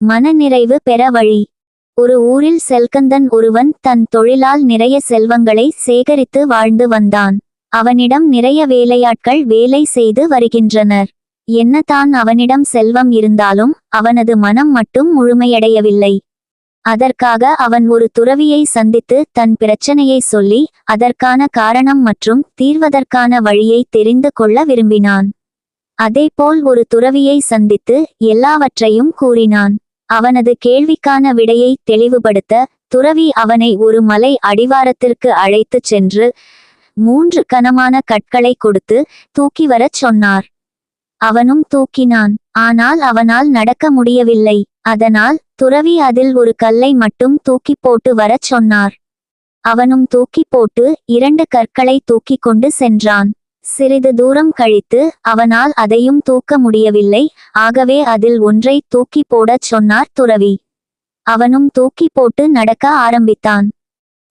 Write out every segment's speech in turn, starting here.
மனநிறைவு பெற வழி. ஒரு ஊரில் செல்கந்தன் ஒருவன் தன் தொழிலால் நிறைய செல்வங்களை சேகரித்து வாழ்ந்து வந்தான். அவனிடம் நிறைய வேலையாட்கள் வேலை செய்து வருகின்றனர். என்னதான் அவனிடம் செல்வம் இருந்தாலும் அவனது மனம் மட்டும் முழுமையடையவில்லை. அதற்காக அவன் ஒரு துறவியை சந்தித்து தன் பிரச்சனையை சொல்லி அதற்கான காரணம் மற்றும் தீர்வதற்கான வழியை தெரிந்து கொள்ள விரும்பினான். அதேபோல் ஒரு துறவியை சந்தித்து எல்லாவற்றையும் கூறினான். அவனது கேள்விக்கான விடையை தெளிவுபடுத்த துறவி அவனை ஒரு மலை அடிவாரத்திற்கு அழைத்துச் சென்று 3 கனமான கற்களை கொடுத்து தூக்கி வரச் சொன்னார். அவனும் தூக்கினான். ஆனால் அவனால் நடக்க முடியவில்லை. அதனால் துறவி அதில் ஒரு கல்லை மட்டும் தூக்கி போட்டு வரச் சொன்னார். அவனும் தூக்கி போட்டு 2 கற்களை தூக்கி கொண்டு சென்றான். சிறிது தூரம் கழித்து அவனால் அதையும் தூக்க முடியவில்லை. ஆகவே அதில் ஒன்றை தூக்கி போடச் சொன்னார் துறவி. அவனும் தூக்கி போட்டு நடக்க ஆரம்பித்தான்.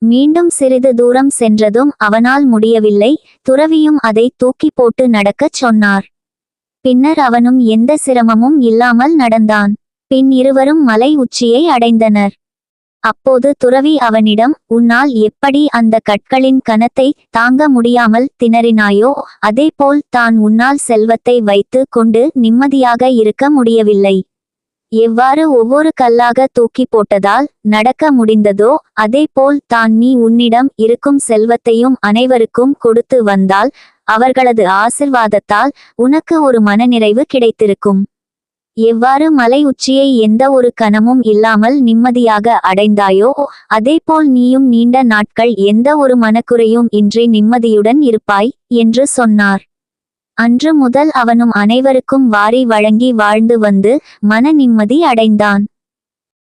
மீண்டும் சிறிது தூரம் சென்றதும் அவனால் முடியவில்லை. துறவியும் அதை தூக்கி போட்டு நடக்கச் சொன்னார். பின்னர் அவனும் எந்த சிரமமும் இல்லாமல் நடந்தான். பின் இருவரும் மலை உச்சியை அடைந்தனர். அப்போது துறவி அவனிடம், உன்னால் எப்படி அந்த கற்களின் கனத்தை தாங்க முடியாமல் திணறினாயோ அதேபோல் தான் உன்னால் செல்வத்தை வைத்து கொண்டு நிம்மதியாக இருக்க முடியவில்லை. எவ்வாறு ஒவ்வொரு கல்லாக தூக்கி போட்டதால் நடக்க முடிந்ததோ அதேபோல் தான் நீ உன்னிடம் இருக்கும் செல்வத்தையும் அனைவருக்கும் கொடுத்து வந்தால் அவர்களது ஆசிர்வாதத்தால் உனக்கு ஒரு மனநிறைவு கிடைத்திருக்கும். எவ்வாறு மலை உச்சியை எந்த ஒரு கனமும் இல்லாமல் நிம்மதியாக அடைந்தாயோ அதேபோல் நீயும் நீண்ட நாட்கள் எந்த ஒரு மனக்குறையும் இன்றி நிம்மதியுடன் இருப்பாய் என்று சொன்னார். அன்று முதல் அவனும் அனைவருக்கும் வாரி வழங்கி வாழ்ந்து வந்து மன நிம்மதி அடைந்தான்.